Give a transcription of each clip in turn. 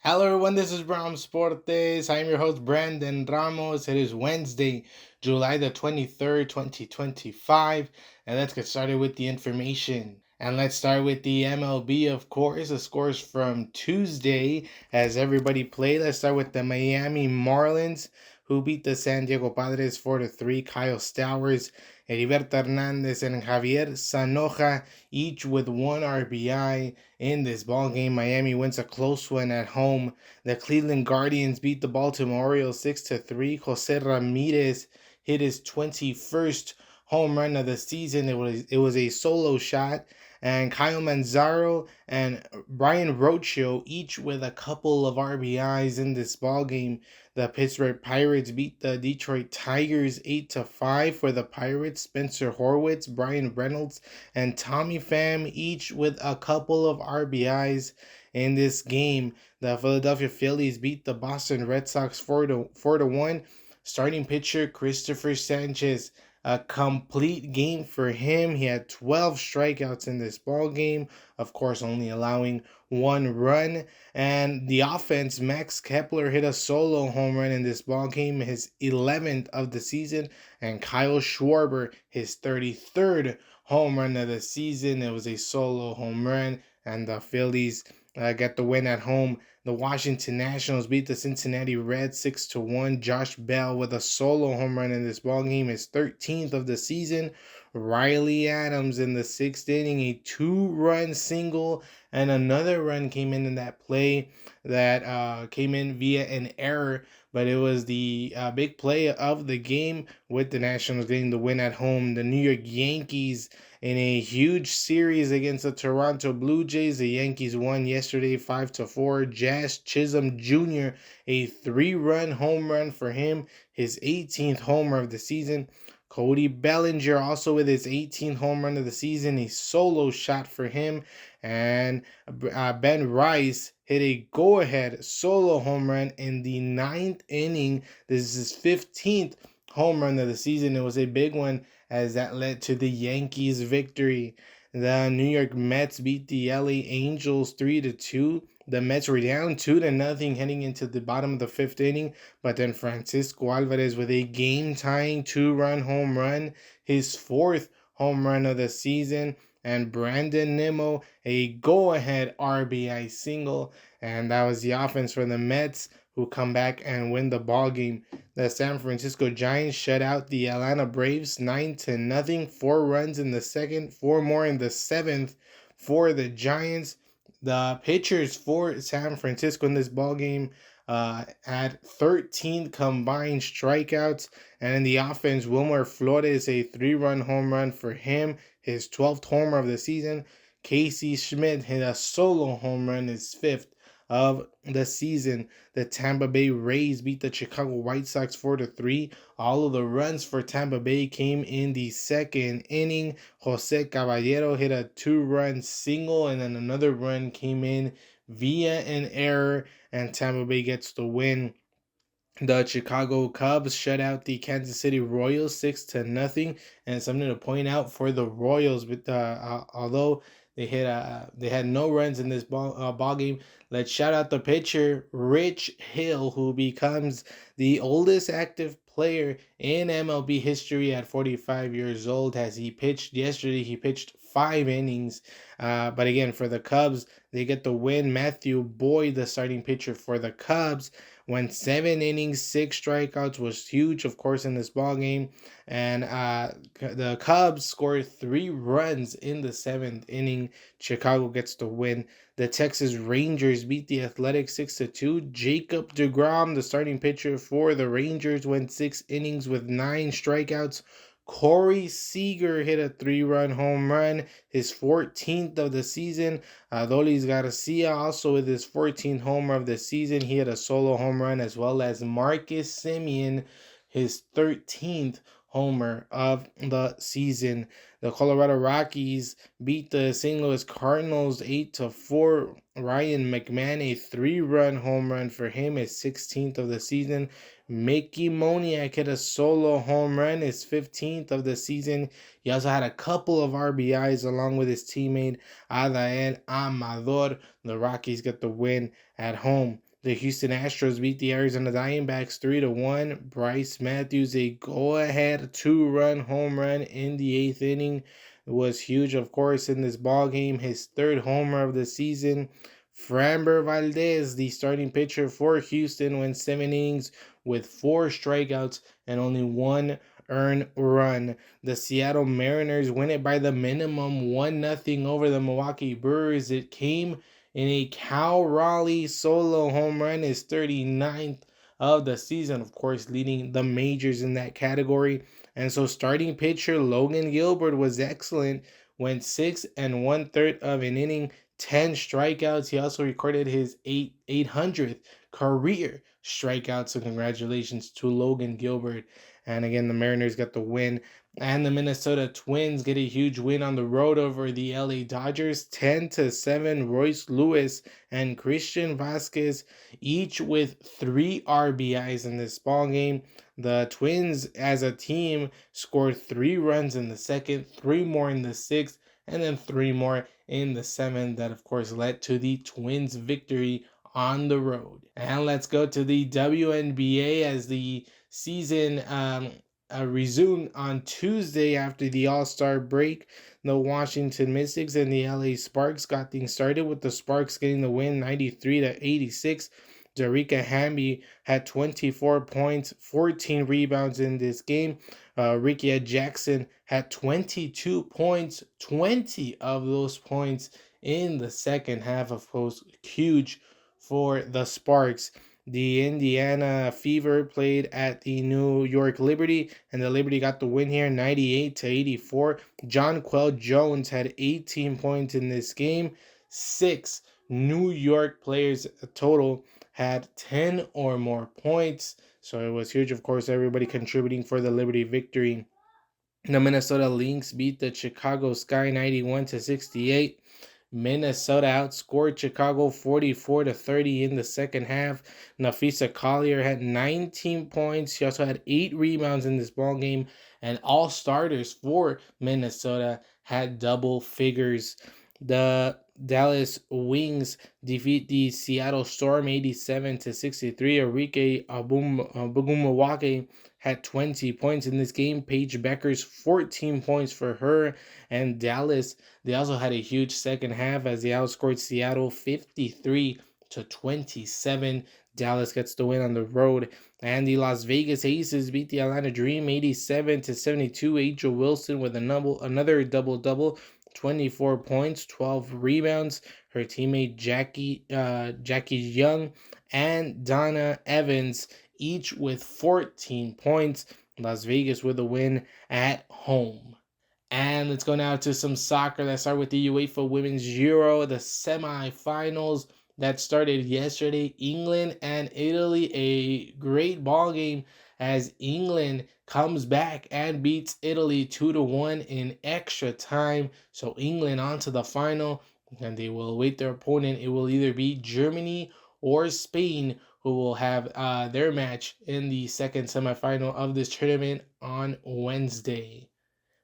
Hello everyone, this is Bram Sportes. I'm your host Brandon Ramos. It is Wednesday, July the 23rd, 2025, and let's get started with the information. And let's start with the MLB, of course. The scores from Tuesday as everybody played. Let's start with the Miami Marlins, who beat the San Diego Padres 4-3. Kyle Stowers, Heriberto Hernandez, and Javier Sanoja, each with one RBI in this ball game. Miami wins a close one at home. The Cleveland Guardians beat the Baltimore Orioles 6-3. Jose Ramirez hit his 21st home run of the season. It was a solo shot, and Kyle Manzaro and Brian Rocio each with a couple of RBIs in this ball game. The Pittsburgh Pirates beat the Detroit Tigers 8-5. For the Pirates, Spencer Horwitz, Brian Reynolds, and Tommy Pham each with a couple of RBIs in this game. The Philadelphia Phillies beat the Boston Red Sox 4-1. Starting pitcher Christopher Sanchez, a complete game for him. He had 12 strikeouts in this ball game, of course only allowing one run. And the offense, Max Kepler hit a solo home run in this ball game, his 11th of the season, and Kyle Schwarber his 33rd home run of the season. It was a solo home run, and the Phillies get the win at home. The Washington Nationals beat the Cincinnati Reds 6-1. Josh Bell with a solo home run in this ballgame, his 13th of the season. Riley Adams in the sixth inning, a two-run single, and another run came in that play that came in via an error, but it was the big play of the game with the Nationals getting the win at home. The New York Yankees in a huge series against the Toronto Blue Jays. The Yankees won yesterday 5-4. Jazz Chisholm Jr., a three-run home run for him, his 18th homer of the season. Cody Bellinger also with his 18th home run of the season, a solo shot for him. And Ben Rice hit a go-ahead solo home run in the ninth inning. This is his 15th home run of the season. It was a big one as that led to the Yankees' victory. The New York Mets beat the LA Angels 3-2. The Mets were down 2-0 heading into the bottom of the fifth inning, but then Francisco Alvarez with a game-tying two-run home run, his fourth home run of the season, and Brandon Nimmo a go-ahead RBI single, and that was the offense for the Mets, who come back and win the ball game. The San Francisco Giants shut out the Atlanta Braves 9-0. 4 runs in the second, four more in the seventh for the Giants. The pitchers for San Francisco in this ball game had 13 combined strikeouts, and in the offense, Wilmer Flores a three-run home run for him, his 12th homer of the season. Casey Schmidt hit a solo home run, his fifth of the season. The Tampa Bay Rays beat the Chicago White Sox 4-3. All of the runs for Tampa Bay came in the second inning. Jose Caballero hit a two-run single, and then another run came in via an error, and Tampa Bay gets the win. The Chicago Cubs shut out the Kansas City Royals 6-0, and something to point out for the Royals, but although they had no runs in this ball game, let's shout out the pitcher Rich Hill, who becomes the oldest active player in MLB history at 45 years old. As he pitched yesterday, he pitched 5 innings. But again, for the Cubs, they get the win. Matthew Boyd, the starting pitcher for the Cubs, went 7 innings, 6 strikeouts, was huge, of course, in this ball game. And the Cubs scored 3 runs in the seventh inning. Chicago gets the win. The Texas Rangers beat the Athletics 6-2. Jacob DeGrom, the starting pitcher for the Rangers, went 6 innings with 9 strikeouts. Corey Seager hit a 3-run home run, his 14th of the season. Adolis Garcia also with his 14th homer of the season. He had a solo home run, as well as Marcus Semien, his 13th homer of the season. The Colorado Rockies beat the St. Louis Cardinals 8-4. Ryan McMahon, a 3-run home run for him, his 16th of the season. Mickey Moniak hit a solo home run, his 15th of the season. He also had a couple of RBIs along with his teammate Adael Amador. The Rockies get the win at home. The Houston Astros beat the Arizona Diamondbacks 3-1. Bryce Matthews, a go-ahead two-run home run in the eighth inning, was huge, of course, in this ball game. His third homer of the season. Framber Valdez, the starting pitcher for Houston, went 7 innings with 4 strikeouts and only one earned run. The Seattle Mariners win it by the minimum 1-0 over the Milwaukee Brewers. It came in a Cal Raleigh solo home run, his 39th of the season, of course, leading the majors in that category. And so starting pitcher Logan Gilbert was excellent, went 6 and 1/3 of an inning, 10 strikeouts. He also recorded his 800th career strikeout. So congratulations to Logan Gilbert. And again, the Mariners got the win. And the Minnesota Twins get a huge win on the road over the LA Dodgers, 10-7. Royce Lewis and Christian Vasquez, each with 3 RBIs in this ball game. The Twins, as a team, scored 3 runs in the second, 3 more in the sixth, and then 3 more in the seventh. That, of course, led to the Twins' victory on the road. And let's go to the WNBA as the season resumed on Tuesday after the All-Star break. The Washington Mystics and the LA Sparks got things started, with the Sparks getting the win 93-86. Darica Hamby had 24 points, 14 rebounds in this game. Rikia Jackson had 22 points, 20 of those points in the second half, of course, huge for the Sparks. The Indiana Fever played at the New York Liberty, and the Liberty got the win here 98-84. Jonquel Jones had 18 points in this game. 6 New York players total had 10 or more points. So it was huge, of course, everybody contributing for the Liberty victory. The Minnesota Lynx beat the Chicago Sky 91-68. Minnesota outscored Chicago 44-30 in the second half. Nafisa Collier had 19 points. She also had 8 rebounds in this ball game, and all starters for Minnesota had double figures. The Dallas Wings defeat the Seattle Storm 87-63. Enrique Abumawake had 20 points in this game. Paige Becker's 14 points for her. And Dallas, they also had a huge second half as they outscored Seattle 53-27. Dallas gets the win on the road. And the Las Vegas Aces beat the Atlanta Dream 87-72. Angel Wilson with another double-double. 24 points, 12 rebounds. Her teammate Jackie Young and Donna Evans, each with 14 points. Las Vegas with a win at home. And let's go now to some soccer. Let's start with the UEFA Women's Euro, the semifinals that started yesterday. England and Italy, a great ball game as England comes back and beats Italy 2-1 in extra time. So England on to the final, and they will await their opponent. It will either be Germany or Spain who will have their match in the second semifinal of this tournament on Wednesday.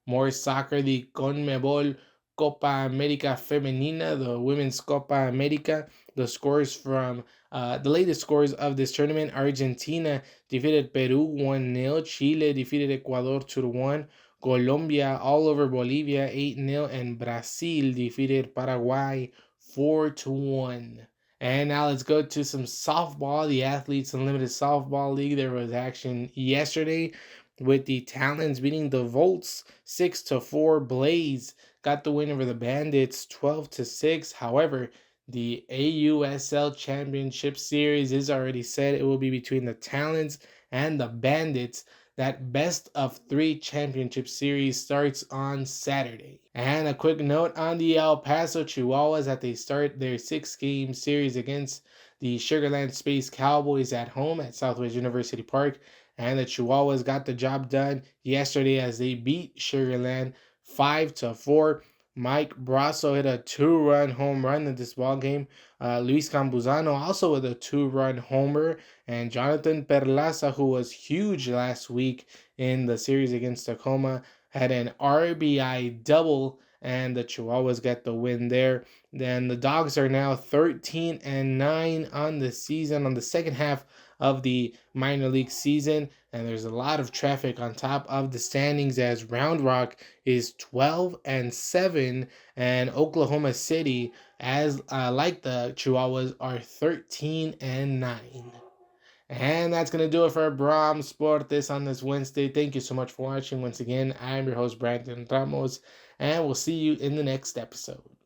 More soccer, the CONMEBOL Copa America Femenina, the Women's Copa America. The scores from the latest scores of this tournament: Argentina defeated Peru 1-0, Chile defeated Ecuador 2-1, Colombia all over Bolivia 8-0, and Brazil defeated Paraguay 4-1. And now let's go to some softball. The Athletes Unlimited Softball League. There was action yesterday with the Talons beating the Volts 6-4. Blaze got the win over the Bandits 12-6. However, the AUSL Championship Series is already set. It will be between the Talons and the Bandits. That best of 3 championship series starts on Saturday. And a quick note on the El Paso Chihuahuas that they start their 6-game series against the Sugarland Space Cowboys at home at Southwest University Park. And the Chihuahuas got the job done yesterday as they beat Sugarland 5-4. Mike Brasso hit a 2-run home run in this ball game. Luis Campuzano also with a 2-run homer. And Jonathan Perlaza, who was huge last week in the series against Tacoma, had an RBI double and the Chihuahuas get the win there. Then the Dogs are now 13-9 on the season, on the second half of the minor league season, and there's a lot of traffic on top of the standings as Round Rock is 12-7, and Oklahoma City, as like the Chihuahuas, are 13-9. And that's going to do it for Bram Sportes on this Wednesday. Thank you so much for watching. Once again, I'm your host, Brandon Ramos, and we'll see you in the next episode.